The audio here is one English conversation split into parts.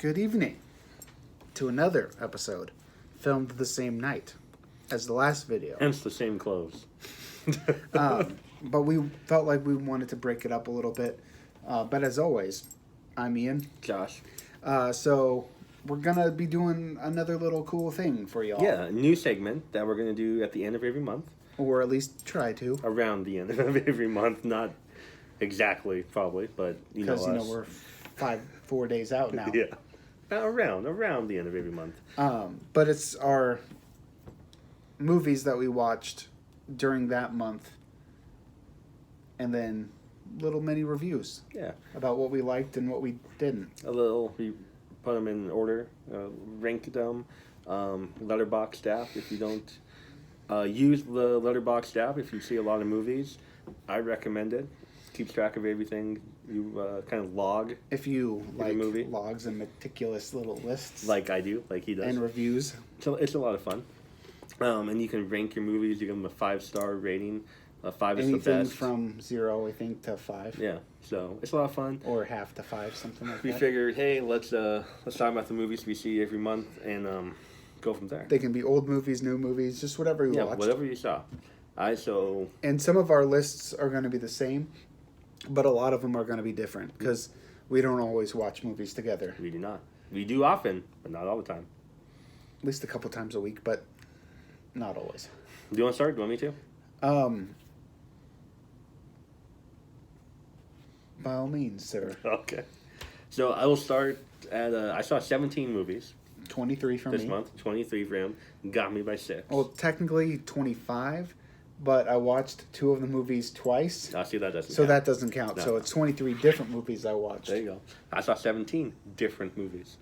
Good evening to another episode filmed the same night as the last video. Hence the same clothes. But we felt like we wanted to break it up a little bit. But as always, I'm Ian. Josh. So we're going to be doing another little cool thing for y'all. Yeah, a new segment that we're going to do at the end of every month. Or at least try to. Around the end of every month. Not exactly, probably, but you know us. Because, we're 4 days out now. Yeah. Around the end of every month. But it's our movies that we watched during that month. And then little mini reviews. Yeah. About what we liked and what we didn't. We put them in order, ranked them, Letterboxd app. If you don't use the Letterboxd app, if you see a lot of movies, I recommend it. Keeps track of everything. You kind of log. If you like movie. logs and meticulous little lists. Like I do, like he does. And reviews. So it's a lot of fun. And you can rank your movies. You give them a 5-star rating. 5 is the best. Anything from 0, I think, to 5. Yeah, so it's a lot of fun. Or half to 5, something like that. We figured, hey, let's talk about the movies we see every month and go from there. They can be old movies, new movies, just whatever you watched. Whatever you saw. And some of our lists are going to be the same, but a lot of them are going to be different because we don't always watch movies together. We do not. We do often, but not all the time. At least a couple times a week, but not always. Do you want to start? Do you want me to? By all means, sir. Okay. So I will start at, I saw 17 movies. 23 for this me. month. 23 for him. Got me by 6. Well, technically 25, but I watched 2 of the movies twice. I see that doesn't So count. that doesn't count. No. So it's 23 different movies I watched. There you go. I saw 17 different movies.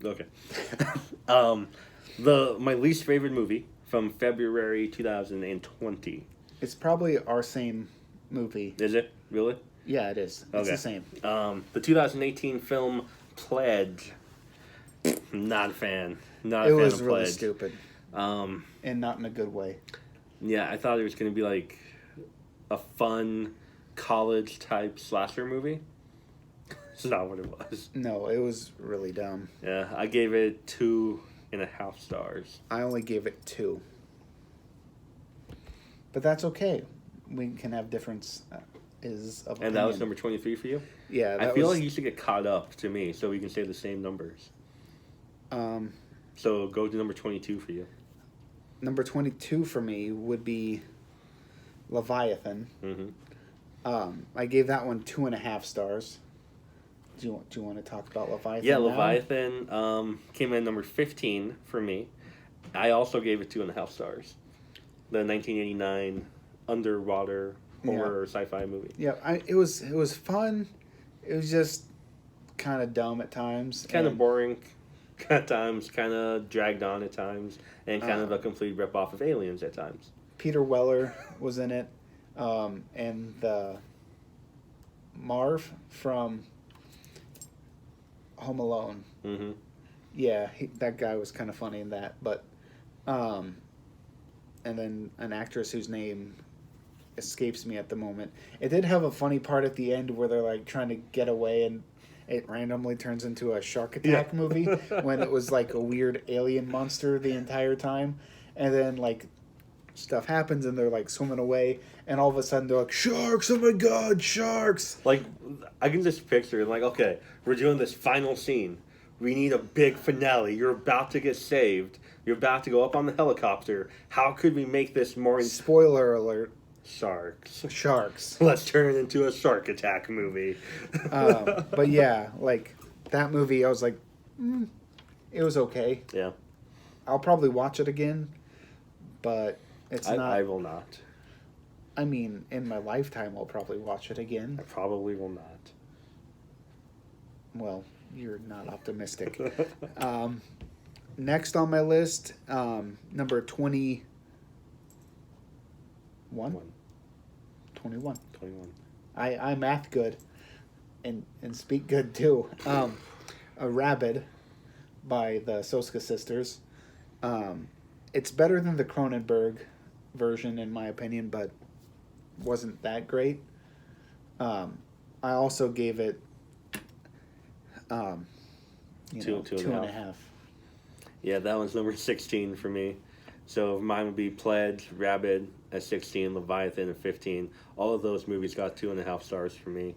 Okay. My least favorite movie from February 2020. It's probably our same movie. Is it? Really? Yeah, it is. It's the same. The 2018 film Pledge. Not a fan. Not a It fan was of really Pledge. stupid. And not in a good way. Yeah, I thought it was going to be like a fun college type slasher movie. It's not what it was. No, it was really dumb. Yeah, I gave it 2.5 stars. I only gave it 2. But that's okay. We can have difference of opinion. And that was number 23 for you? Yeah, I feel like you should get caught up to me so we can say the same numbers. So go to number 22 for you. Number 22 for me would be Leviathan. Mm-hmm. I gave that one 2.5 stars. Do you want to talk about Leviathan? Yeah, now? Leviathan came in number 15 for me. I also gave it 2.5 stars. The 1989 underwater horror sci-fi movie. Yeah, it was fun. It was just kind of dumb at times. Kind of boring at times, kind of dragged on at times, and kind of a complete rip-off of Aliens at times. Peter Weller was in it, and the Marv from Home Alone. Mm-hmm. Yeah, that guy was kind of funny in that, but and then an actress whose name escapes me at the moment. It did have a funny part at the end where they're like trying to get away and it randomly turns into a shark attack movie when it was like a weird alien monster the entire time, and then like stuff happens and they're like swimming away and all of a sudden they're like, sharks, oh my god, sharks. Like, I can just picture it, like, okay, we're doing this final scene. We need a big finale. You're about to get saved. You're about to go up on the helicopter. How could we make this more... Spoiler alert. Sharks. Let's turn it into a shark attack movie. But yeah, like, that movie, I was like, it was okay. Yeah. I'll probably watch it again, but it's not... I will not. I mean, in my lifetime, I'll probably watch it again. I probably will not. Well, you're not optimistic. Next on my list, number 21. 21. I math good and speak good too. A Rabid by the Soska sisters. It's better than the Cronenberg version in my opinion, but wasn't that great. I also gave it You Two- know, two and a two and a half. half. Yeah, that one's number 16 for me. So mine would be Pledge, Rabid at 16, Leviathan at 15. All of those movies got 2.5 stars for me.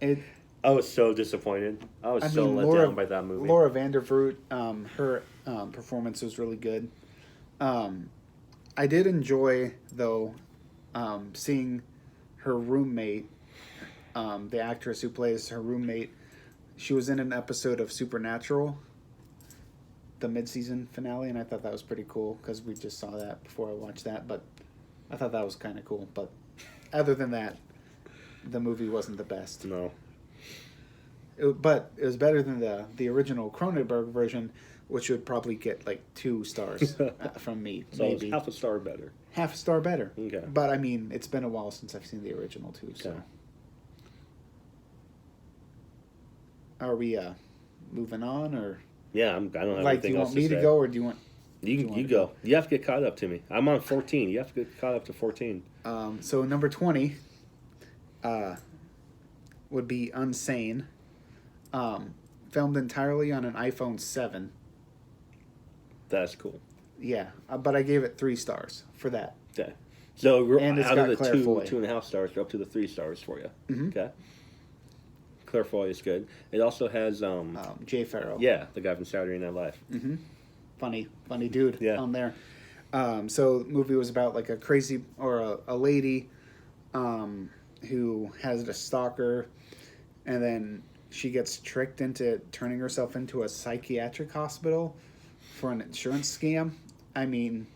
It. I was so disappointed. I was so let down by that movie. Laura Vandervoort, her performance was really good. I did enjoy, though, seeing her roommate, the actress who plays her roommate. She was in an episode of Supernatural, the mid-season finale, and I thought that was pretty cool because we just saw that before I watched that. But I thought that was kind of cool. But other than that, the movie wasn't the best. No. But it was better than the original Cronenberg version, which would probably get like 2 stars from me. So maybe it's half a star better. half a star better. Okay. But I mean, it's been a while since I've seen the original too. So, Okay. are we moving on, or Yeah, I don't have like, do anything you else want me to to say. go, or do you want? You want to go. You have to get caught up to me. I'm on 14. You have to get caught up to 14. So number 20 would be Unsane, filmed entirely on an iPhone 7. That's cool. Yeah, but I gave it 3 stars for that. Okay. So we're And it's out got of the Claire Foy. 2.5 stars, we're up to the 3 stars for you. Mhm. Okay. Claire Foy is good. It also has Jay Farrow. yeah, the guy from Saturday Night Live. Mm-hmm. Funny dude Yeah. on there. So the movie was about like a crazy or a lady who has a stalker, and then she gets tricked into turning herself into a psychiatric hospital for an insurance scam. I mean,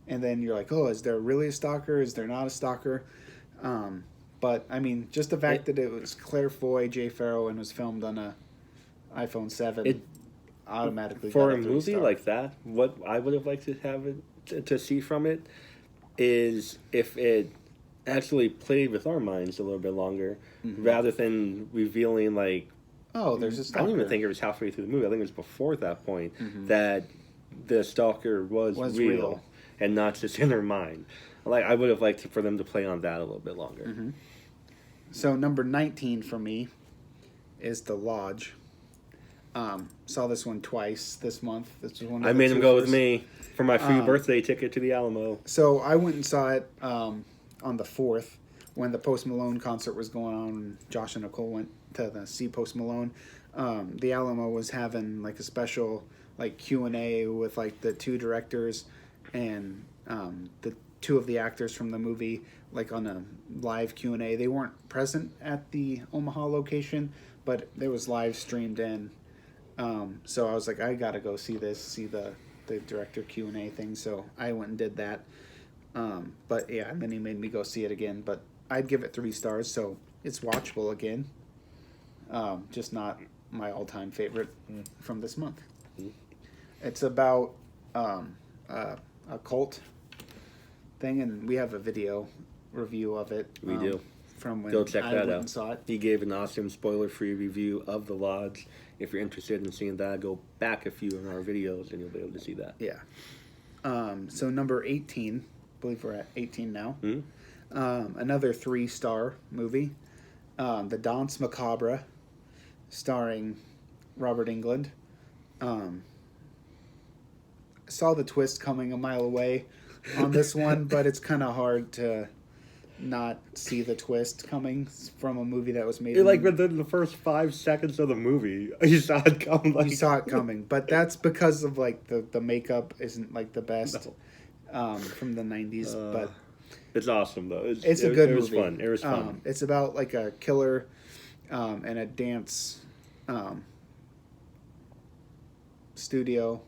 and then you're like, oh, is there really a stalker? Is there not a stalker? But I mean, just the fact that it was Claire Foy, Jay Farrow, and was filmed on a iPhone 7 It- automatically For got a 3 movie star. like that, what I would have liked to have it to see from it is if it actually played with our minds a little bit longer, rather than revealing like Oh, there's a I stalker. don't even think it was halfway through the movie. I think it was before that point that the stalker was real, real. and not just in her mind. Like I would have liked for them to play on that a little bit longer. So number 19 for me is The Lodge. Saw this one twice this month. This was one of I the made him go with twofers. me for my free birthday ticket to the Alamo. So I went and saw it on the 4th when the Post Malone concert was going on. And Josh and Nicole went to see Post Malone. The Alamo was having like a special like Q&A with like the 2 directors and the 2 of the actors from the movie, like on a live Q&A. They weren't present at the Omaha location, but it was live streamed in. So I was like, I gotta go see the director Q&A thing. So I went and did that. But yeah, and then he made me go see it again. But I'd give it 3 stars, so it's watchable again. Just not my all-time favorite from this month. It's about a cult thing, and we have a video review of it. We do. From when Go check I that went out. and saw it. He gave an awesome spoiler-free review of The Lodge. If you're interested in seeing that, go back a few in our videos and you'll be able to see that. Yeah. So number 18, I believe we're at 18 now. Another 3-star movie, The Danse Macabre, starring Robert Englund. Saw the twist coming a mile away on this one, but it's kind of hard to not see the twist coming from a movie that was made. Like within the first 5 seconds of the movie, you saw it come. Like You saw it coming, but that's because of like the makeup isn't like the best from the 90s, but it's awesome though. it's a good it movie. was fun. It was fun. It's about like a killer and a dance studio.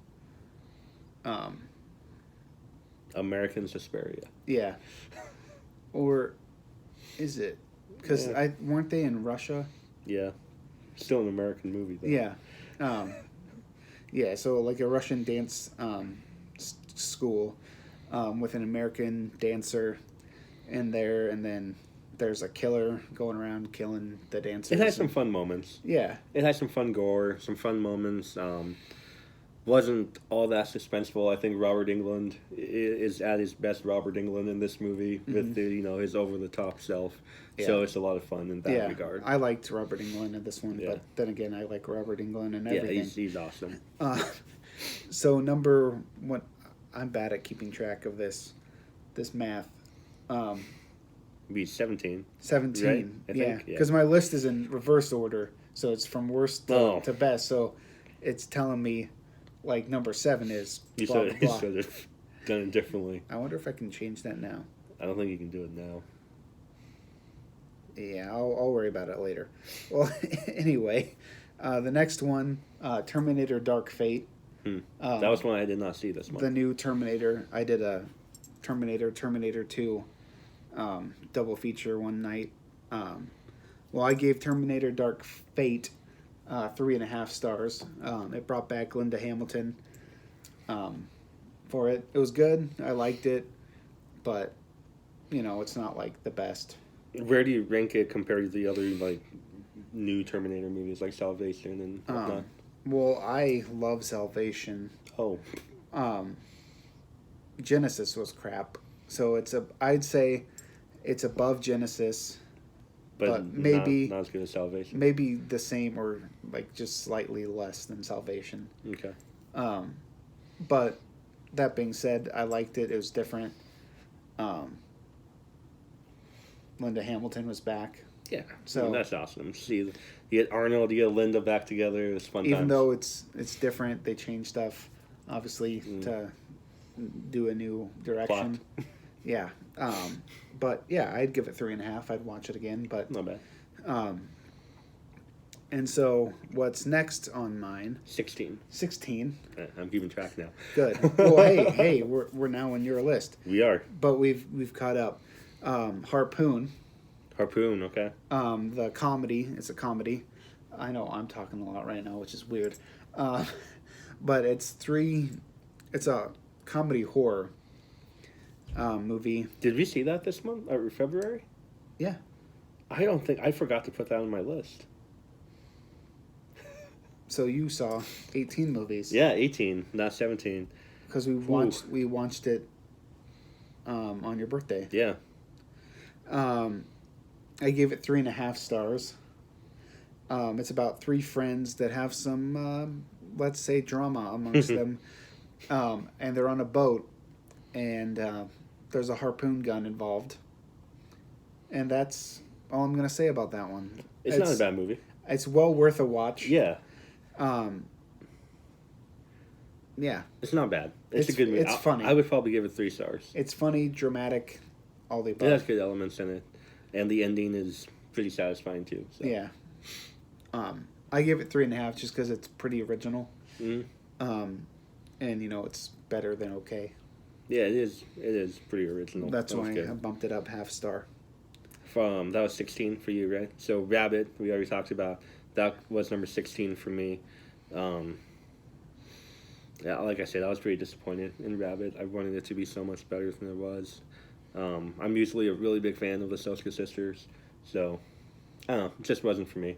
American Suspiria. Yeah. Or is it? Because Yeah. weren't they in Russia? Yeah. Still an American movie though. Yeah. Yeah, so like a Russian dance school with an American dancer in there, and then there's a killer going around killing the dancers. It has some fun moments. Yeah. It has some fun gore, some fun moments. wasn't all that suspenseful. I think Robert Englund is at his best. Robert Englund in this movie with the his over the top self. So Yeah. it's a lot of fun in that regard. I liked Robert Englund in this one, Yeah. but then again, I like Robert Englund and Yeah, everything. he's awesome. So number one, I'm bad at keeping track of this math. Be 17. 17. Right? I Yeah, think, yeah. because my list is in reverse order, so it's from worst Oh. to best. So it's telling me like number 7 is You blah should, blah blah. should have done it differently. I wonder if I can change that now. I don't think you can do it now. Yeah, I'll worry about it later. Well, anyway, the next one, Terminator Dark Fate. That was one I did not see this month. The new Terminator. I did a Terminator 2 double feature one night. Well, I gave Terminator Dark Fate 3.5 stars. It brought back Linda Hamilton for it. It was good. I liked it, but it's not like the best. Where do you rank it compared to the other like new Terminator movies like Salvation and whatnot? Well, I love Salvation. Oh, Genesis was crap, so I'd say it's above Genesis, but maybe not as good as Salvation. maybe the same or like just slightly less than Salvation. Okay. But that being said, I liked it. It was different. Linda Hamilton was back. Yeah, So- that's awesome. See, you get Arnold, you get Linda back together. It was fun Even times. though it's different, they changed stuff, obviously, to do a new direction. Plot. Yeah. But yeah, I'd give it 3.5. I'd watch it again. But Not bad. and so what's next on mine? 16. 16. I'm keeping track now. Good. Well, hey, we're now on your list, We are. but we've caught up. Harpoon. Harpoon, okay. The comedy. It's a comedy. I know I'm talking a lot right now, which is weird. But it's a comedy horror movie. Did we see that this month or February? Yeah. I forgot to put that on my list. So you saw 18 movies. Yeah, 18, not 17. Because we watched it on your birthday. Yeah. I gave it 3.5 stars. It's about 3 friends that have some, let's say, drama amongst them. And they're on a boat, and there's a harpoon gun involved. And that's all I'm going to say about that one. It's not a bad movie. It's well worth a watch. Yeah. Yeah. It's not bad. It's a good movie. It's funny. I would probably give it 3 stars. It's funny, dramatic, all the It above. has good elements in it. And the ending is pretty satisfying, too. So. Yeah. I give it 3.5 just because it's pretty original. Mhm. And, it's better than okay. Yeah, it is. It is pretty original. That's That was why good. I bumped it up half star. That was 16 for you, right? So Rabbit, we already talked about. That was number 16 for me. Yeah, like I said, I was pretty disappointed in Rabbit. I wanted it to be so much better than it was. I'm usually a really big fan of the Soska sisters, so I don't know, it just wasn't for me.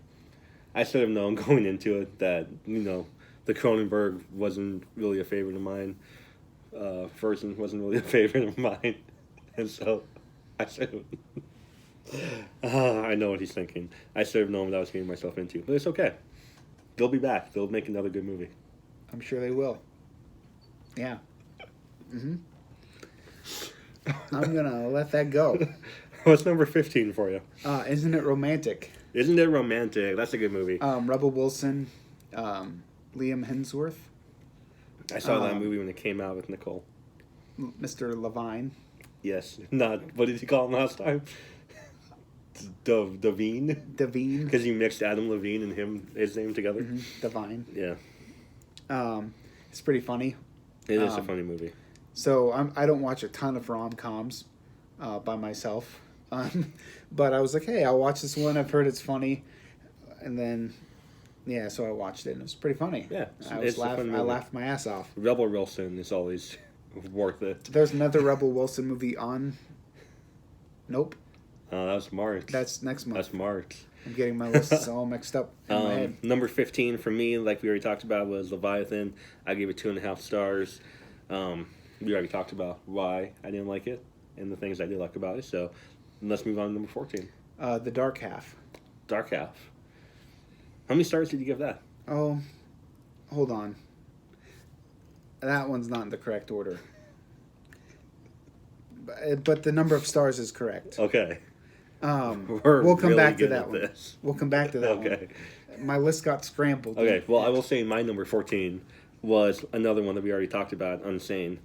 I should have known going into it that, the Cronenberg wasn't really a favorite of mine. Fersen wasn't really a favorite of mine. And so I should have... I know what he's thinking. I should have known what I was getting myself into. But it's okay. They'll be back. They'll make another good movie. I'm sure they will. Yeah. I'm going to let that go. What's number 15 for you? Isn't it romantic? Isn't it romantic? That's a good movie. Rebel Wilson, Liam Hemsworth, I saw that movie when it came out with Nicole. Mr. Levine. Yes. Not, what did you call him last time? Devine? Devine. Because you mixed Adam Levine and his name together. Devine. Yeah. It's pretty funny. It is a funny movie. So I don't watch a ton of rom-coms by myself. But I was like, hey, I'll watch this one. I've heard it's funny. And then, yeah, so I watched it, and it was pretty funny. Yeah, I it's a fun I movie. laughed my ass off. Rebel Wilson is always worth it. There's another Rebel Wilson movie on. Nope. That was March. That's next month. That's March. I'm getting my lists all mixed up in my head. Number 15 for me, like we already talked about, was Leviathan. I gave it 2.5 stars. We already talked about why I didn't like it and the things I did like about it. So let's move on to number 14. The Dark Half. Dark Half. How many stars did you give that? Oh, hold on. That one's not in the correct order. But the number of stars is correct. Okay. We'll come really back to good that at one. this. We'll come back to that Okay. one. My list got scrambled. Okay, well, I will say my number 14 was another one that we already talked about, Unsane.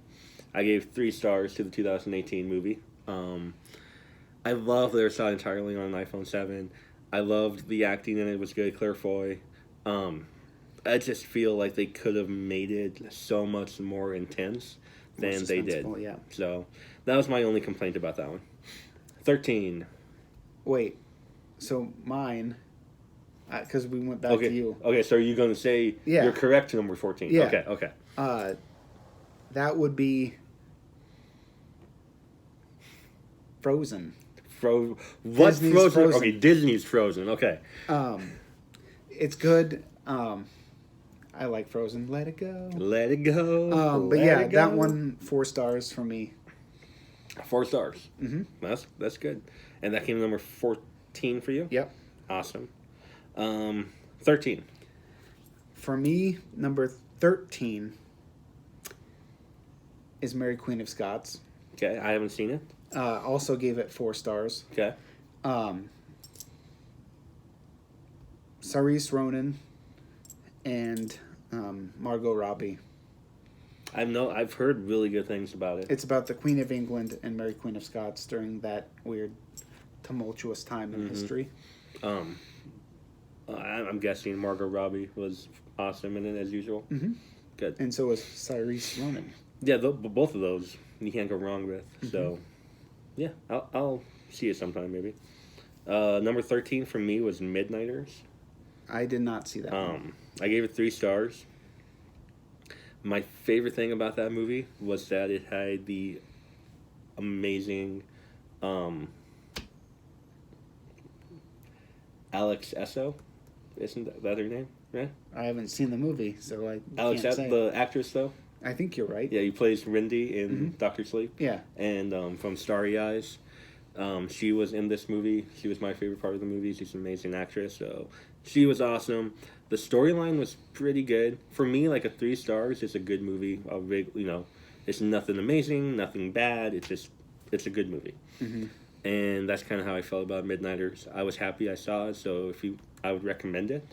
I gave 3 stars to the 2018 movie. I love they were shot entirely on an iPhone 7. I loved the acting in it. It was good. Claire Foy. I just feel like they could have made it so much more intense More than they did. suspenseful, yeah. So that was my only complaint about that one. 13. Wait. So mine, because we went back Okay. to you. Okay, so are you going to say Yeah. you're correct to number 14? Yeah. Okay. That would be Frozen. What Disney's Frozen? Frozen. Okay, Disney's Frozen. Okay. It's good. I like Frozen. Let it go. Let it go. But Let yeah, it that go. one 4 stars for me. 4 stars. Mm-hmm. That's good. And that came number 14 for you? Yep. Awesome. 13. For me, number 13 is Mary Queen of Scots. Okay, I haven't seen it. Also gave it 4 stars. Okay. Saoirse Ronan and Margot Robbie. I've heard really good things about it. It's about the Queen of England and Mary Queen of Scots during that weird, tumultuous time in history. I'm guessing Margot Robbie was awesome in it as usual. Mm-hmm. Good. And so was Saoirse Ronan. Yeah, both of those you can't go wrong with. So, yeah, I'll see it sometime maybe. Number 13 for me was Midnighters. I did not see that one. I gave it 3 stars. My favorite thing about that movie was that it had the amazing Alex Esso. Isn't that her name? Right? I haven't seen the movie, so I Alex can't Esso, say. the actress though. I think you're right. Yeah, he plays Rindy in Doctor Sleep. Yeah. And from Starry Eyes. She was in this movie. She was my favorite part of the movie. She's an amazing actress, so she was awesome. The storyline was pretty good. For me, like a 3 stars is a good movie. It's nothing amazing, nothing bad. It's a good movie. Mm-hmm. And that's kind of how I felt about Midnighters. I was happy I saw it, so I would recommend it.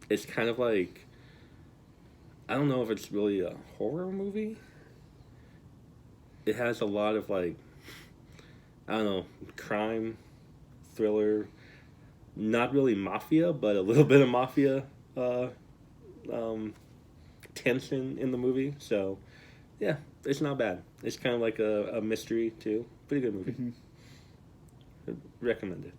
It's kind of like, I don't know if it's really a horror movie. It has a lot of crime, thriller, not really mafia, but a little bit of mafia tension in the movie. So, yeah, it's not bad. It's kind of like a mystery too. Pretty good movie. Mm-hmm. Recommend it.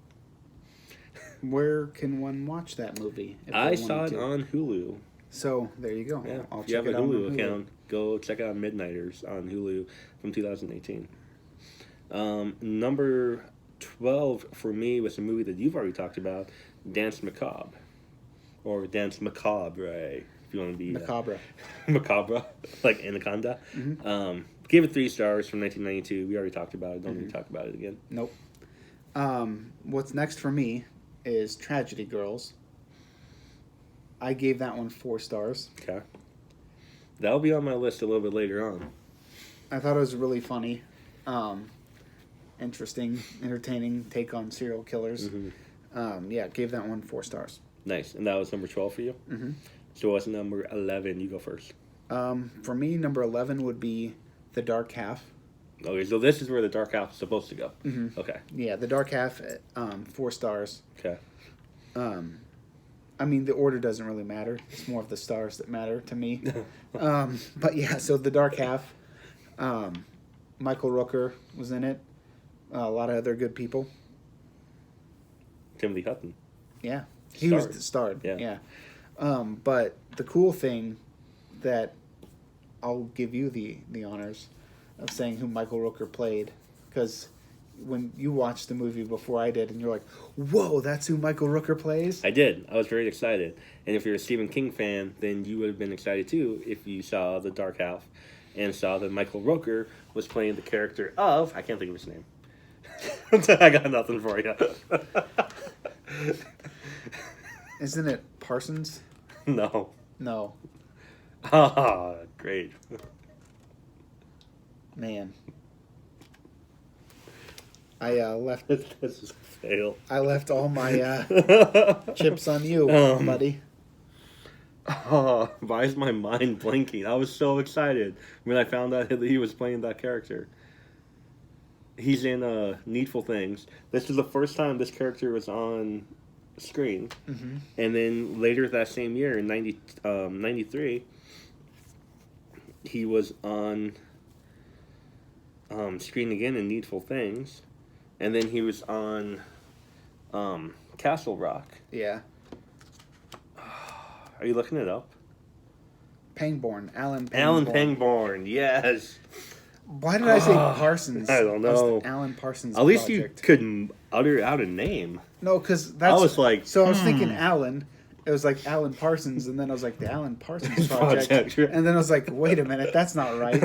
Where can one watch that movie? If I they saw wanted it to? on Hulu. So there you go. Yeah, I'll if you have a check it out on Hulu account, go check out Midnighters on Hulu from 2018. Number 12 for me was a movie that you've already talked about, Dance Macabre. Or Dance Macabre, right? If you want to be... Macabre. Macabre, like Anaconda. Mm-hmm. Gave it 3 stars from 1992. We already talked about it. Don't need to talk about it again. Nope. What's next for me is Tragedy Girls. I gave that one 4 stars. Okay. That'll be on my list a little bit later on. I thought it was really funny, interesting, entertaining take on serial killers. Mm-hmm. Gave that one 4 stars. Nice. And that was number 12 for you? Mm-hmm. So what's number 11? You go first. For me, number 11 would be The Dark Half. Okay, so this is where the Dark Half is supposed to go. Mm-hmm. Okay. Yeah, The Dark Half, 4 stars. Okay. I mean, the order doesn't really matter. It's more of the stars that matter to me. But yeah, so The Dark Half. Michael Rooker was in it. A lot of other good people. Timothy Hutton. Yeah. He was starred. Yeah. But the cool thing that I'll give you the honors of saying who Michael Rooker played, because when you watched the movie before I did, and you're like, "Whoa, that's who Michael Rooker plays." I did. I was very excited. And if you're a Stephen King fan, then you would have been excited too if you saw The Dark Half and saw that Michael Rooker was playing the character of, I can't think of his name. I got nothing for you. Isn't it Parsons? No. No, Ah, great. man. I left. This is a fail. I left all my chips on you, buddy. Oh, why is my mind blinking? I was so excited when I found out that he was playing that character. He's in Needful Things. This is the first time this character was on screen. Mm-hmm. And then later that same year, in 93, he was on screen again in Needful Things. And then he was on Castle Rock. Yeah, Are you looking it up? Pangborn, Alan Pangborn. Alan Pangborn, yes. Why did I say Parsons? I don't That was know. the Alan Parsons. At least project. you could utter out a name. No, because that's. I was like, So I was thinking Alan. It was like Alan Parsons, and then I was like the Alan Parsons project, Project. and then I was like, wait a minute, that's not right.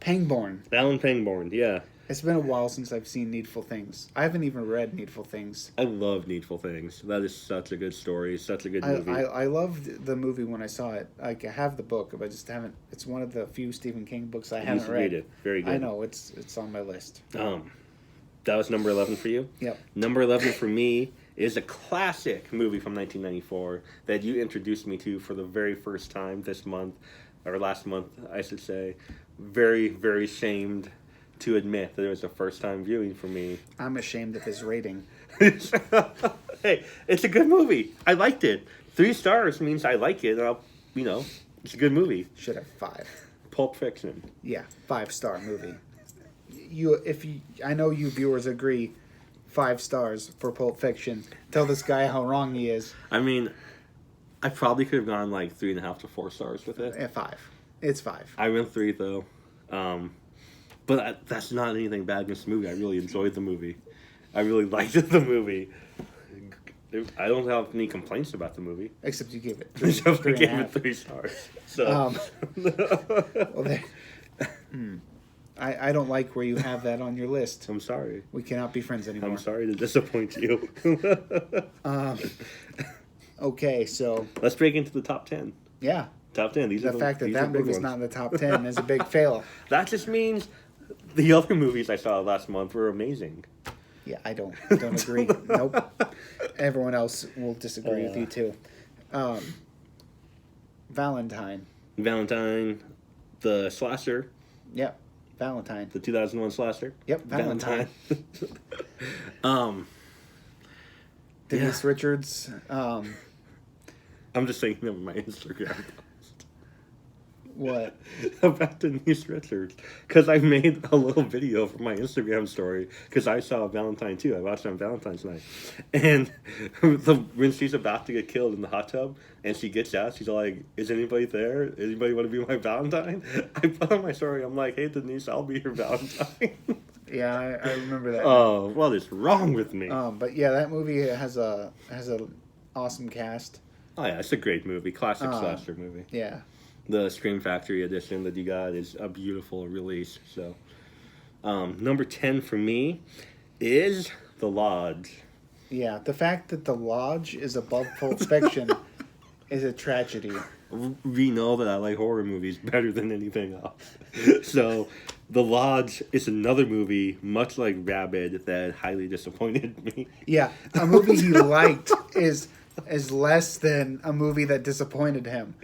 Pangborn. Alan Pangborn, yeah. It's been a while since I've seen Needful Things. I haven't even read Needful Things. I love Needful Things. That is such a good story, such a good I, movie. I loved the movie when I saw it. Like, I have the book, but I just haven't. It's one of the few Stephen King books I You haven't should read. read it. Very good. I know it's on my list. That was number 11 for you? Yep. Number 11 for me is a classic movie from 1994 that you introduced me to for the very first time this month, or last month, I should say. Very, very ashamed to admit that it was a first time viewing for me. I'm ashamed of his rating. Hey, it's a good movie. I liked it. 3 stars means I like it. And it's a good movie. Should have 5. Pulp Fiction. Yeah, 5-star movie. I know you viewers agree. 5 stars for Pulp Fiction. Tell this guy how wrong he is. I mean, I probably could have gone like 3.5 to 4 stars with it. 5. It's 5. I went 3 though. But that's not anything bad against the movie. I really enjoyed the movie. I really liked the movie. I don't have any complaints about the movie. Except you gave it So I 3 gave and a it half. 3 stars. So. Well, I don't like where you have that on your list. I'm sorry. We cannot be friends anymore. I'm sorry to disappoint you. Okay, so Let's break into the top 10. yeah, Top 10. These the are fact that these are that big movie's ones. not in the top 10 is a big fail. That just means the other movies I saw last month were amazing. Yeah, I don't agree. Nope. Everyone else will disagree with you too. Valentine. Valentine, the slasher, Yep. Valentine. the 2001 slasher. Yep, Valentine. Um, Denise Richards. I'm just thinking of my Instagram What? about Denise Richards because I made a little video for my Instagram story because I saw Valentine too. I watched it on Valentine's night, and when she's about to get killed in the hot tub and she gets out, she's like, "Is anybody there? Anybody want to be my Valentine?" I put on my story. I'm like, "Hey Denise, I'll be your Valentine." Yeah, I remember that. Oh, what is wrong with me? But yeah, that movie has a awesome cast. Oh yeah, it's a great movie, classic slasher movie. Yeah. The Scream Factory edition that you got is a beautiful release. So, number 10 for me is The Lodge. Yeah, the fact that The Lodge is above Pulp Fiction is a tragedy. We know that I like horror movies better than anything else. So, The Lodge is another movie, much like Rabid, that highly disappointed me. Yeah, a movie he liked is less than a movie that disappointed him.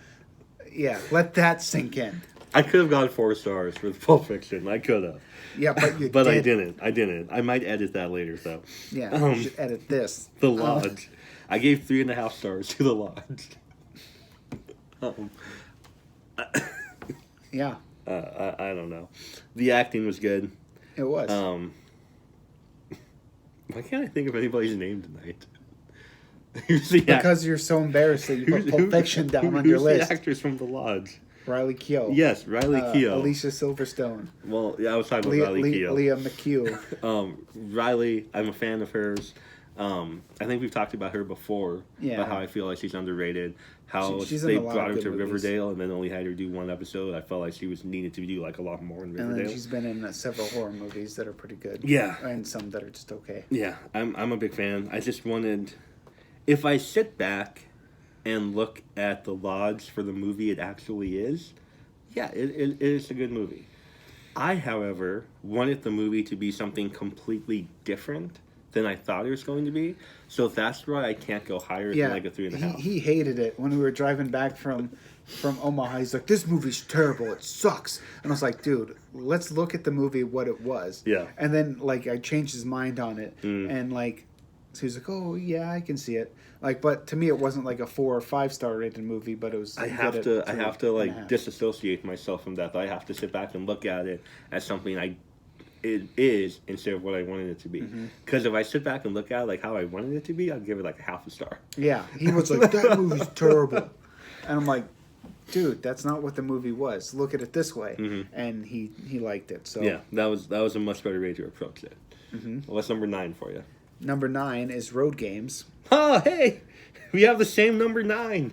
Yeah, let that sink in. I could have gone 4 stars with Pulp Fiction. I could have. Yeah, but you But did. I didn't. I might edit that later, though. Yeah, you should edit this. The Lodge. I gave 3.5 stars to The Lodge. Yeah, I don't know. The acting was good. it was. Why can't I think of anybody's name tonight? Who's the Because you're so embarrassed that you put Pulp Fiction down on your who's list. the actress from The Lodge? Riley Keough. Yes, Riley Keough. Alicia Silverstone. Well, yeah, I was talking about Riley Keough. Leah McHugh. Riley, I'm a fan of hers. I think we've talked about her before. Yeah. About how I feel like she's underrated. How She's in they a lot brought of her good to movies. Riverdale and then only had her do one episode. I felt like she was needed to do like a lot more in And Riverdale. then she's been in several horror movies that are pretty good. Yeah. And some that are just okay. Yeah, I'm a big fan. I just wanted, if I sit back and look at the logs for the movie it actually is, yeah, it is a good movie. I, however, wanted the movie to be something completely different than I thought it was going to be. So that's why I can't go higher than like a 3.5. He hated it when we were driving back from Omaha. He's like, "This movie's terrible. It sucks." And I was like, "Dude, let's look at the movie what it was." Yeah. And then like I changed his mind on it, and like so he's like, "Oh yeah, I can see it." Like, but to me, it wasn't like a 4 or 5 star rated movie, but it was. I good have at to 3.5. like disassociate myself from that. I have to sit back and look at it as something it is instead of what I wanted it to be. Because if I sit back and look at it like how I wanted it to be, I'd give it like a 0.5 star. Yeah, he was like, "That movie's terrible," and I'm like, "Dude, that's not what the movie was. Look at it this way." And he liked it. So Yeah, that was a much better way to approach it. What's number 9 for you? number 9 is Road Games. Oh, hey, we have the same number 9.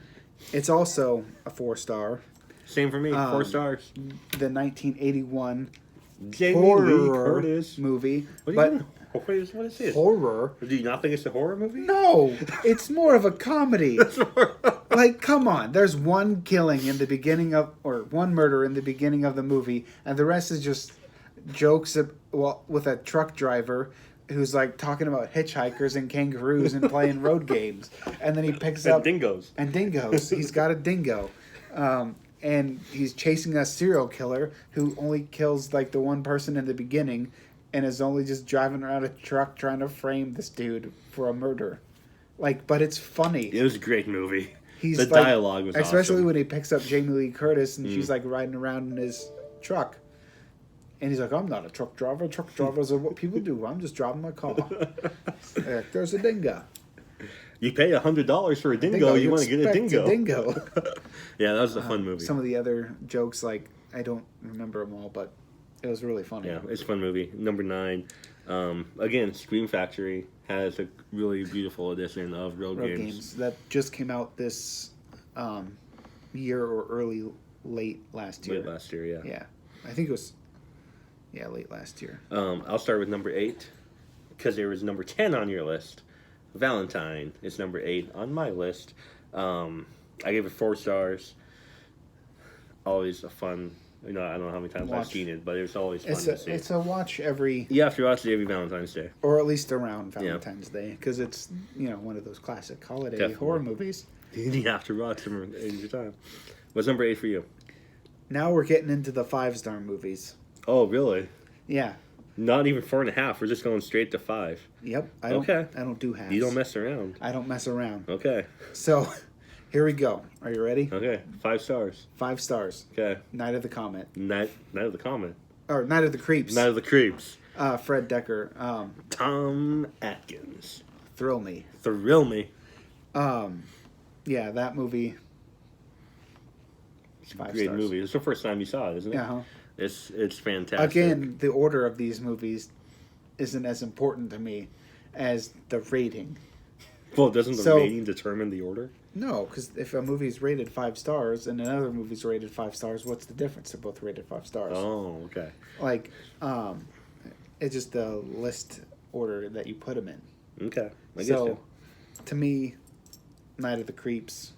It's also a 4 star. Same for me, 4 stars. The 1981 Jamie Lee horror Curtis. movie. What But what is this? horror? Do you not think it's a horror movie? No, it's more of a comedy. Like, come on. There's one killing in the beginning of, or one murder in the beginning of the movie, and the rest is just jokes with a truck driver who's like talking about hitchhikers and kangaroos and playing road games. And then he picks And up dingoes. And dingoes. He's got a dingo. And he's chasing a serial killer who only kills like the one person in the beginning and is only just driving around a truck trying to frame this dude for a murder. Like, but it's funny. It was a great movie. He's The like, dialogue was especially awesome. when he picks up Jamie Lee Curtis and she's like riding around in his truck. And he's like, "I'm not a truck driver. Truck drivers are what people do. I'm just driving my car." There's a dingo. You pay $100 for a dingo, you want to get a expect dingo. Yeah, that was a fun movie. Some of the other jokes, like, I don't remember them all, but it was really funny. Yeah, it's a fun movie. Number 9. Again, Scream Factory has a really beautiful edition of Road Road Games. Games that just came out this year or late last year. Late last year, yeah. Yeah, I think it was. Yeah, late last year. I'll start with number 8 because there was number 10 on your list. Valentine is number 8 on my list. I gave it 4 stars. Always a fun. I don't know how many times I've Watch. seen it, but it's always fun to see. It's a watch every, You have to watch it every Valentine's Day. or at least around Valentine's Day, because it's one of those classic holiday Definitely. horror movies. You have to watch them every time. What's number 8 for you? Now we're getting into the 5-star movies. Oh, really? Yeah. Not even 4.5. We're just going straight to 5. Yep. I don't do halves. You don't mess around. I don't mess around. Okay. So, here we go. Are you ready? Okay. 5 stars. 5 stars. Okay. Night of the Comet. Night of the Comet. Or Night of the Creeps. Night of the Creeps. Fred Decker. Tom Atkins. Thrill Me. Thrill Me. Yeah, that movie. It's a 5 great stars. movie. It's the first time you saw it, isn't it? Yeah. It's fantastic. Again, the order of these movies isn't as important to me as the rating. Well, doesn't the So- rating determine the order? No, because if a movie's rated 5 stars and another movie's rated 5 stars, what's the difference? They're both rated 5 stars. Oh, okay. Like, it's just the list order that you put them in. Okay. I guess So, so. to me, Night of the Creeps,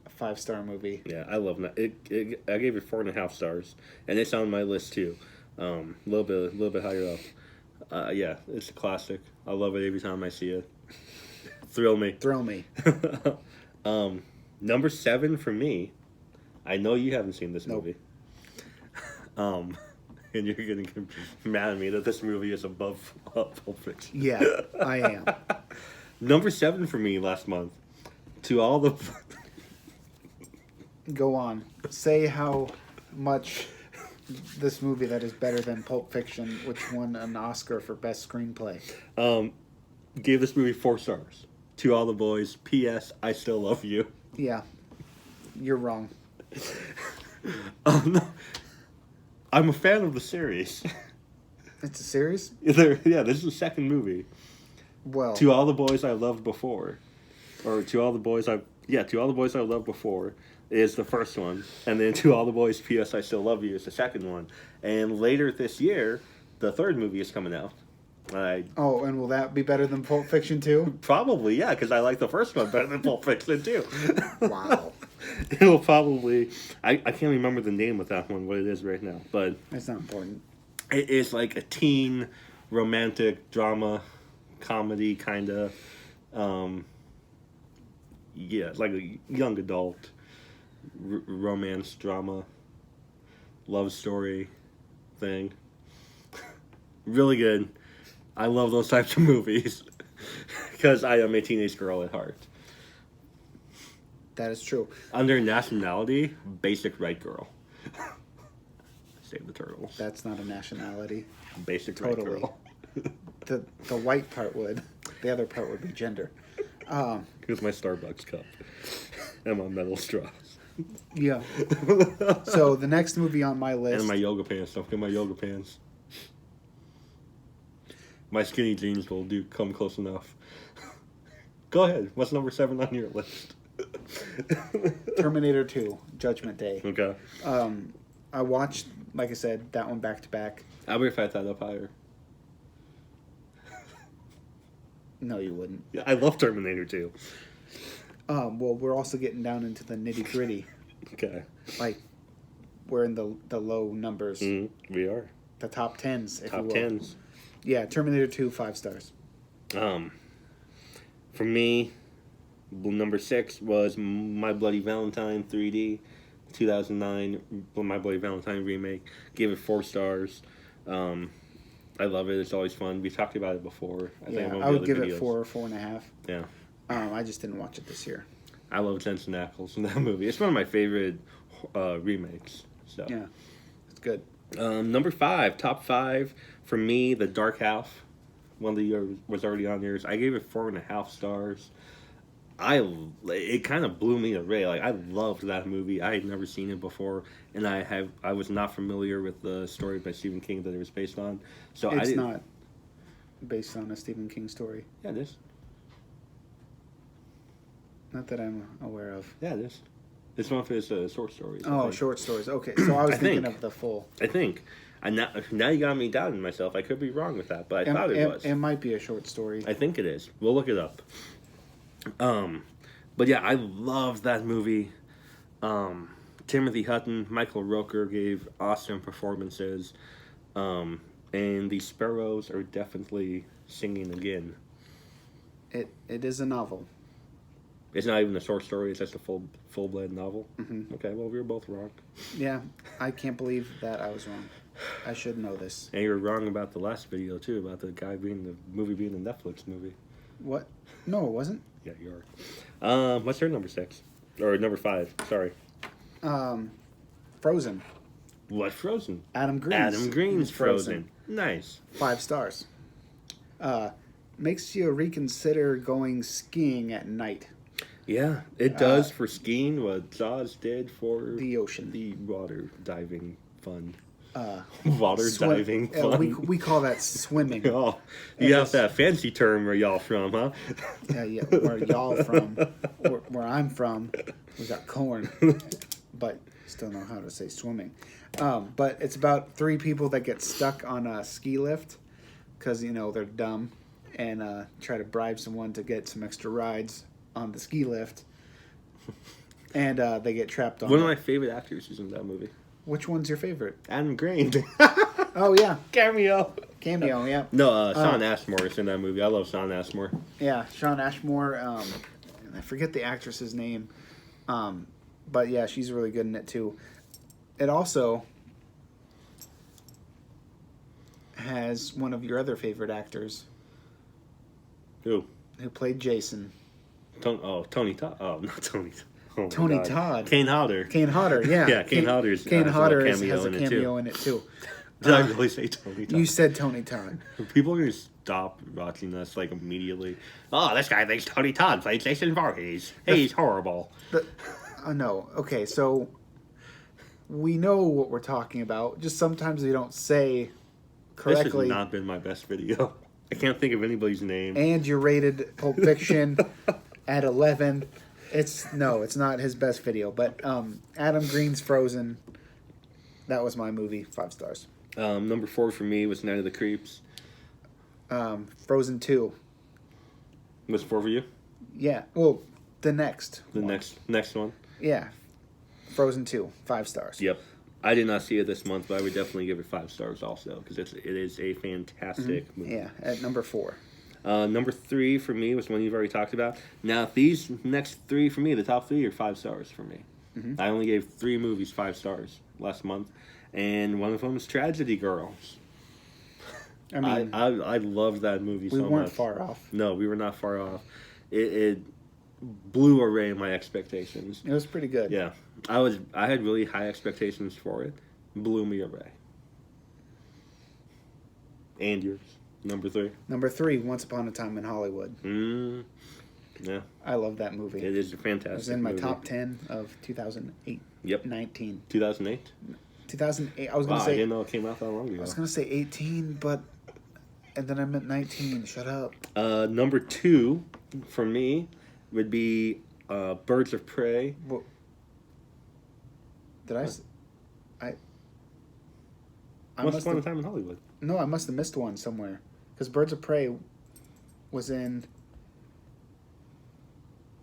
a 5-star movie. Yeah, I love it. I gave it 4.5 stars, and it's on my list too. A little bit higher up. Yeah, it's a classic. I love it every time I see it. Thrill me. Thrill Me. Number 7 for me. I know you haven't seen this Nope. movie. And you're getting mad at me that this movie is above Pulp Fiction. Yeah, I am. Number 7 for me last month. To all the Go on. Say how much this movie that is better than Pulp Fiction, which won an Oscar for Best Screenplay. gave this movie 4 stars. To all the boys. P.S. I still love you. Yeah, you're wrong. Oh no, I'm a fan of the series. It's a series. Yeah, this is the second movie. Well, To All the Boys I Loved Before, or To All the Boys I Loved Before is the first one, and then To All the Boys P.S. I Still Love You is the second one, and later this year the third movie is coming out. oh, and will that be better than Pulp Fiction too? Probably, yeah, because I like the first one better than Pulp Fiction too. Wow. It'll probably. I can't remember the name of that one, what it is right now, but That's not important. it is like a teen romantic drama comedy kind of. Yeah, it's like a young adult romance drama love story thing. Really good. I love those types of movies because I am a teenage girl at heart. That is true. Under nationality, basic white girl. Save the turtles. That's not a nationality. Basic Totally. white girl. The white part would. The other part would be gender. Here's my Starbucks cup and my metal straws. Yeah. So the next movie on my list. And my yoga pants. Don't forget my yoga pants. My skinny jeans will do come close enough. Go ahead. What's number 7 on your list? Terminator 2, Judgment Day. Okay. I watched, like I said, that one back to back. I would have had that up higher. No, you wouldn't. Yeah, I love Terminator 2. Well, we're also getting down into the nitty gritty. Okay. Like, we're in the low numbers, We are. the top tens, if Top you will. 10s. Yeah, Terminator 2, 5 stars. For me, number 6 was My Bloody Valentine 3D, 2009 My Bloody Valentine remake. Gave it 4 stars. I love it. It's always fun. We talked about it before. I would give it 4 or 4.5. Yeah. I just didn't watch it this year. I love Jensen Ackles in that movie. It's one of my favorite remakes. So Yeah, it's good. Number 5, top 5 for me, The Dark Half. One of the year was already on yours. I gave it 4.5 stars. It kind of blew me away. Like, I loved that movie. I had never seen it before, and I was not familiar with the story by Stephen King that it was based on. So It's not based on a Stephen King story. Yeah, it is. Not that I'm aware of. Yeah, it is. It's one of his short stories. Oh, short stories. Okay, so I was I thinking think. of the full. I think. And now you got me doubting myself. I could be wrong with that, but I thought it was. It might be a short story. I think it is. We'll look it up. But yeah, I love that movie. Timothy Hutton, Michael Rooker gave awesome performances. And the sparrows are definitely singing again. It is a novel. It's not even a short story. It's just a full-blood novel. Mm-hmm. Okay, well, we were both wrong. Yeah, I can't believe that I was wrong. I should know this. And you were wrong about the last video, too, about the movie being a Netflix movie. What? No, it wasn't. Yeah, you are. What's your number 6? Or number 5, sorry. Frozen. What Frozen? Adam Green's. Adam Green's Frozen. Nice. 5 stars. Makes you reconsider going skiing at night. Yeah, it does for skiing what Jaws did for The ocean. the water diving fun. Water diving Yeah, fun. we call that swimming. Oh, And you have it's- that fancy term where y'all from, huh? Yeah, where y'all from? Where I'm from, we got corn, but still know how to say swimming. But it's about 3 people that get stuck on a ski lift because they're dumb and try to bribe someone to get some extra rides on the ski lift, and they get trapped on. One of it. my favorite actors is in that movie. Which one's your favorite? Adam Green. Oh yeah, Cameo. cameo. Yeah, No, Sean Ashmore is in that movie. I love Sean Ashmore. yeah. Sean Ashmore. And I forget the actress's name, but yeah, she's really good in it too. It also has one of your other favorite actors Who? who played Jason. Tony Todd. Oh, not Tony. Oh my Tony God. Todd. Kane Hodder. Kane Hodder, yeah. Yeah, Kane Hodder's Kane has a Hodder cameo has a in it, cameo in it too. Did I really say Tony Todd? You said Tony Todd. People are going to stop watching us like immediately. Oh, this guy thinks Tony Todd played Jason Voorhees. He's horrible. No, okay, so we know what we're talking about. Just sometimes we don't say This correctly. has not been my best video. I can't think of anybody's name. And you rated Pulp Fiction at 11. It's not his best video, but Adam Green's Frozen. That was my movie, 5 stars. Number 4 for me was Night of the Creeps. Frozen 2. Was 4 for you? Yeah. Well, the next. The one. next one. Yeah. Frozen 2, 5 stars. Yep. I did not see it this month, but I would definitely give it 5 stars also because it is a fantastic movie. Yeah, at number 4. Number 3 for me was one you've already talked about. Now, these next 3 for me, the top 3 are 5 stars for me. I only gave 3 movies 5 stars last month, and one of them is Tragedy Girls. I mean, I loved that movie so we much. weren't far off. No, we were not far off. It blew away my expectations. It was pretty good. Yeah, I had really high expectations for it. Blew me away. And yours, number 3. Number 3, Once Upon a Time in Hollywood. Yeah, I love that movie. it is a It fantastic. was in my movie. top 10 of 2008. Yep. 19. 2008. 2008. I was Wow, going I to didn't say know it came out that long ago. I was going to say 18, but and then I meant 19. Shut up. Number 2 for me would be Birds of Prey. What, did I s- I Once must Upon a have, Time in Hollywood. no, I must have missed one somewhere cuz Birds of Prey was in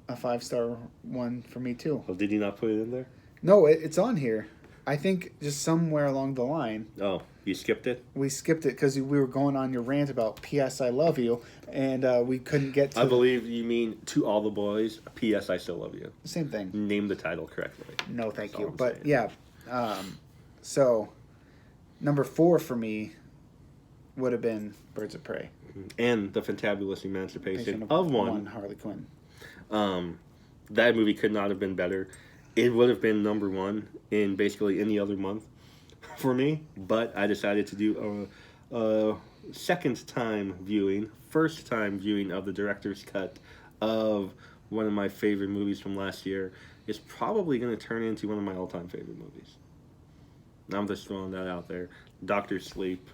a 5-star one for me too. Oh, did you not put it in there? No, it's on here. I think just somewhere along the line Oh, you skipped it? we skipped it because we were going on your rant about P.S. I love you, and we couldn't get to I believe you mean To All the Boys, P.S. I Still Love You. the same thing. Name the title correctly. No, thank That's all you. I'm But saying. yeah, so number 4 for me would have been Birds of Prey. And The Fantabulous Emancipation Patient of One. Harley Quinn. That movie could not have been better. It would have been number 1 in basically any other month for me, but I decided to do a first time viewing of the director's cut of one of my favorite movies from last year. It's probably going to turn into one of my all-time favorite movies. I'm just throwing that out there. Doctor Sleep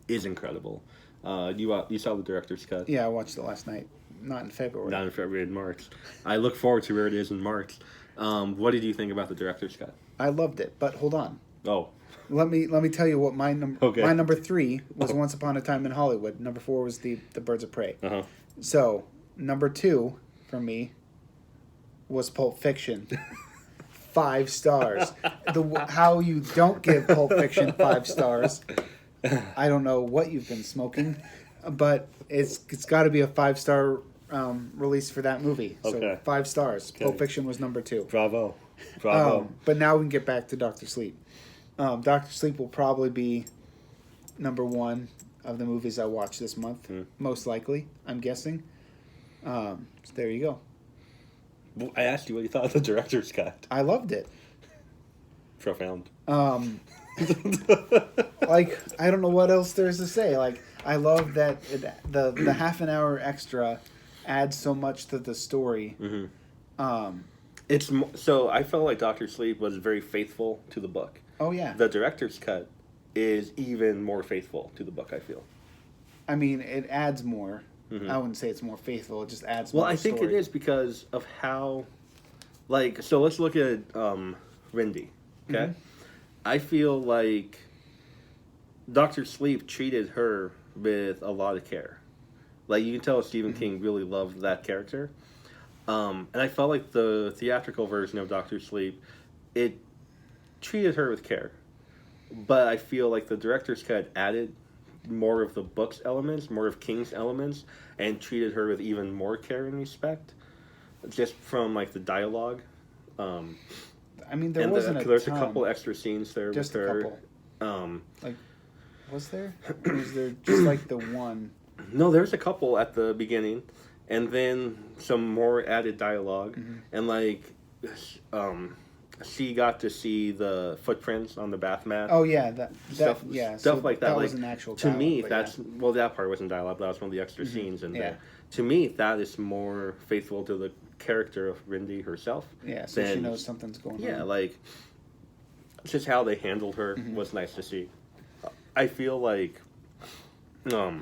is incredible. You saw the director's cut. Yeah, I watched it last night. Not in February. Not in February, in March. I look forward to where it is in March. What did you think about the director's cut? I loved it, but hold on. Oh, Let me tell you what my number. Okay. My number 3 was Once Upon a Time in Hollywood. Number 4 was the Birds of Prey. uh-huh. So number 2 for me was Pulp Fiction. 5 stars. How you don't give Pulp Fiction 5 stars? I don't know what you've been smoking, but it's got to be a 5-star release for that movie. So Okay. 5 stars. Okay. Pulp Fiction was number 2. Bravo. But now we can get back to Doctor Sleep. Doctor Sleep will probably be number 1 of the movies I watched this month. Most likely, I'm guessing. So there you go. I asked you what you thought of the director's cut. I loved it. Profound. Like, I don't know what else there's to say. Like, I love that the half an hour extra adds so much to the story. So I felt like Doctor Sleep was very faithful to the book. Oh yeah. The director's cut is even more faithful to the book, I feel. I mean, it adds more. I wouldn't say it's more faithful. It just adds more. Well, I think it is because of how, so let's look at Rindy, okay? I feel like Dr. Sleep treated her with a lot of care. Like, you can tell Stephen King really loved that character. And I felt like the theatrical version of Dr. Sleep, it treated her with care. But I feel like the director's cut added more of the book's elements, more of King's elements, and treated her with even more care and respect, just from like the dialogue. I mean, there wasn't a there's ton. a couple extra scenes there Just with a her. couple. Like, was there? Or was there just like the one? No, there's a couple at the beginning, and then some more added dialogue, and like, she got to see the footprints on the bath mat. Oh yeah, Stuff like that. That Like, was an actual. to me, dialogue, but that's well, that part wasn't dialogue, but that was one of the extra scenes in Yeah. there. To me, that is more faithful to the character of Rindy herself. yeah. So she than- knows something's going on. Yeah, like just how they handled her Mm-hmm. was nice to see. I feel like there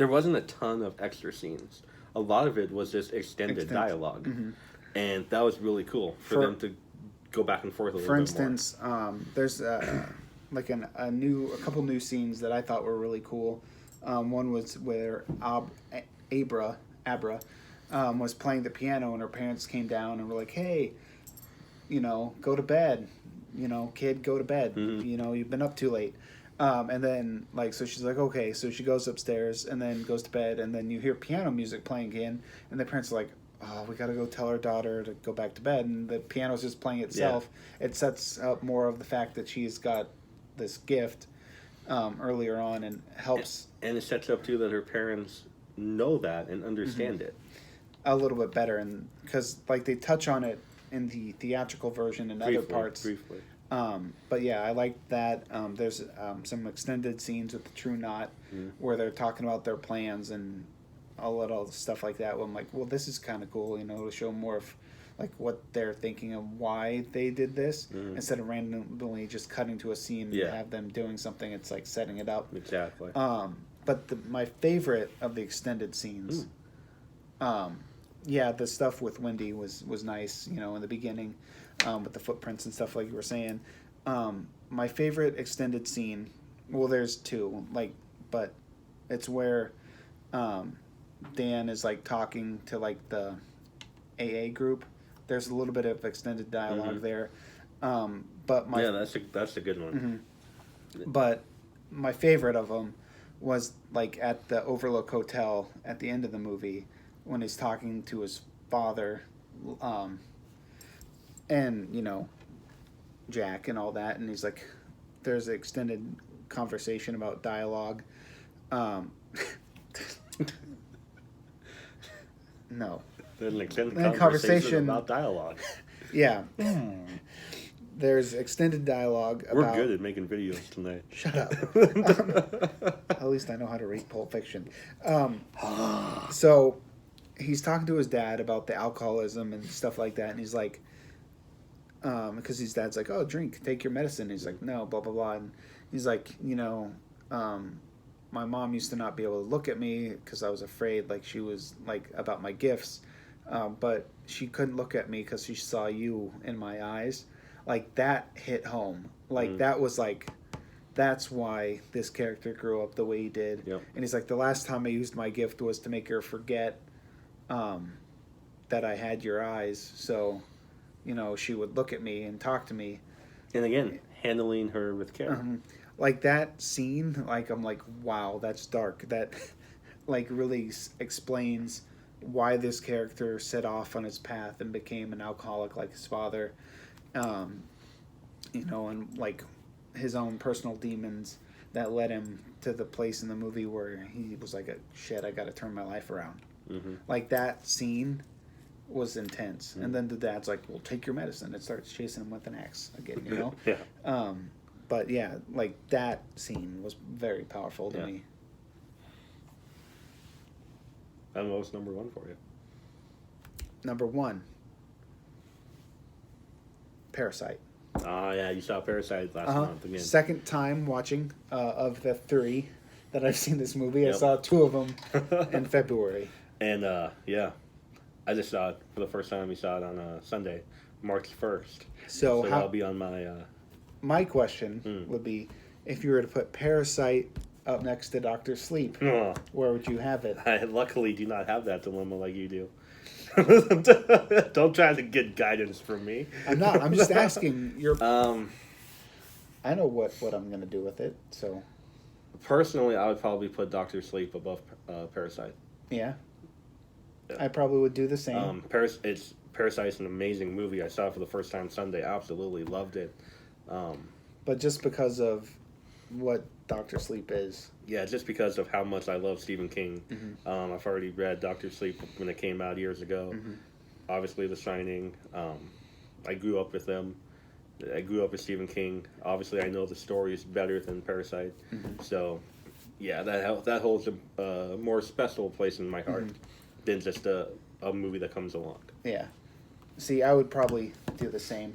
wasn't a ton of extra scenes. A lot of it was just extended dialogue, and that was really cool for them to go back and forth a little For bit instance, there's like a couple new scenes that I thought were really cool. One was where Abra was playing the piano, and her parents came down and were like, "Hey, go to bed. Kid, go to bed. You've been up too late." And then, so she's like, okay. So she goes upstairs and then goes to bed. And then you hear piano music playing again. And the parents are like, oh, we got to go tell our daughter to go back to bed. And the piano's just playing itself. Yeah. It sets up more of the fact that she's got this gift earlier on and helps. And it sets up, too, that her parents know that and understand it. A little bit better. And because, they touch on it in the theatrical version and other parts. Briefly. But yeah, I like that. There's some extended scenes with the True Knot where they're talking about their plans and all the stuff like that. Where I'm like, well, this is kind of cool, to show more of what they're thinking of why they did this instead of randomly just cutting to a scene and have them doing something. It's like setting it up. Exactly. But my favorite of the extended scenes, the stuff with Wendy was nice, in the beginning. With the footprints and stuff like you were saying. My favorite extended scene, well, there's two, but it's where Dan is talking to the AA group. There's a little bit of extended dialogue there. But that's a good one. But my favorite of them was at the Overlook Hotel at the end of the movie when he's talking to his father. And, Jack and all that, and he's like, there's an extended conversation about dialogue. No. There's an extended conversation about dialogue. Yeah. There's extended dialogue about... We're good at making videos tonight. Shut up. At least I know how to rate Pulp Fiction. So, he's talking to his dad about the alcoholism and stuff like that, and he's like... because his dad's like, oh, drink, take your medicine. He's like, no, blah, blah, blah. And he's like, my mom used to not be able to look at me because I was afraid, she was, about my gifts. But she couldn't look at me because she saw you in my eyes. That hit home. That was, that's why this character grew up the way he did. Yep. And he's like, the last time I used my gift was to make her forget that I had your eyes. So... she would look at me and talk to me. And again, handling her with care. That scene, I'm like, wow, that's dark. That, really explains why this character set off on his path and became an alcoholic like his father. And, his own personal demons that led him to the place in the movie where he was like, shit, I got to turn my life around. That scene... was intense. And then the dad's like, well, take your medicine. It starts chasing him with an axe again, Yeah. But yeah, that scene was very powerful to me. And what was number one for you? Number one, Parasite. Oh, yeah, you saw Parasite last month again. Second time watching of the three that I've seen this movie. Yep. I saw two of them in February. And, I just saw it for the first time. We saw it on Sunday, March 1st. So that'll be on my... My question would be, if you were to put Parasite up next to Dr. Sleep, where would you have it? I luckily do not have that dilemma like you do. Don't try to get guidance from me. I'm not. I'm just asking. I know what I'm going to do with it, so... Personally, I would probably put Dr. Sleep above Parasite. Yeah. I probably would do the same. Parasite's an amazing movie. I saw it for the first time Sunday. Absolutely loved it. But just because of what Dr. Sleep is. Yeah, just because of how much I love Stephen King. I've already read Dr. Sleep when it came out years ago. Obviously, The Shining. I grew up with them. I grew up with Stephen King. Obviously, I know the story is better than Parasite. So, yeah, that holds a more special place in my heart. Than just a movie that comes along. Yeah. See, I would probably do the same.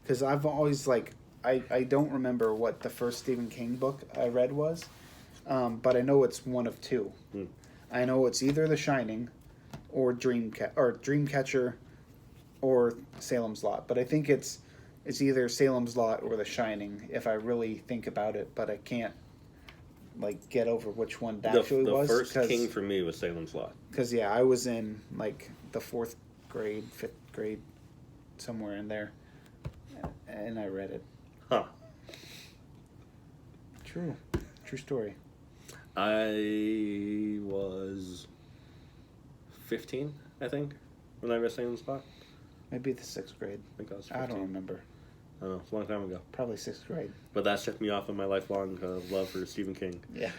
because I've always like I don't remember what the first Stephen King book I read was, but I know it's one of two. Hmm. I know it's either The Shining, or Dreamcatcher, or Salem's Lot. But I think it's either Salem's Lot or The Shining if I really think about it. But I can't like get over which one that actually The was. first King for me was Salem's Lot. Because yeah, I was in like the 4th grade, 5th grade, somewhere in there, and I read it. Huh. True story. I was 15, I think, when I read Salem's Lot. Maybe the 6th grade. I think I was 15. I don't remember. I don't know. It's a long time ago. Probably 6th grade. But that set me off on my lifelong love for Stephen King. Yeah.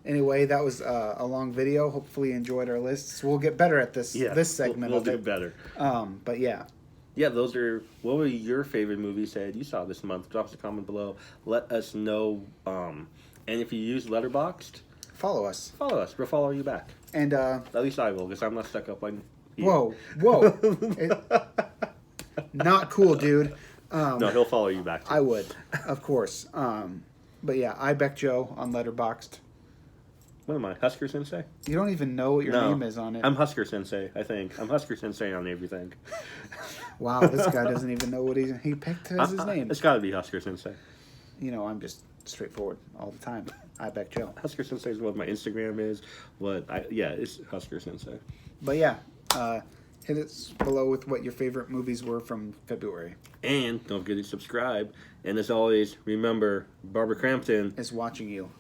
Anyway, that was a long video. Hopefully you enjoyed our lists. We'll get better at this segment we'll of do it. better. But yeah. Yeah, those are... What were your favorite movies that you saw this month? Drop us a comment below. Let us know. And if you use Letterboxd, Follow us. follow us. We'll follow you back. And At least I will, because I'm not stuck up on you. whoa. Not cool, dude. No, he'll follow you back. Too. I would, of course. But yeah, Ibeck Joe on Letterboxd. What am I, Husker Sensei? You don't even know what your No, name is on it. I'm Husker Sensei, I think. I'm Husker Sensei on everything. Wow, this guy doesn't even know what he picked as his name. It's got to be Husker Sensei. You know, I'm just straightforward all the time. Ibeck Joe. Husker Sensei is what my Instagram is. It's Husker Sensei. But yeah, hit us below with what your favorite movies were from February. And don't forget to subscribe. And as always, remember, Barbara Crampton Is watching you.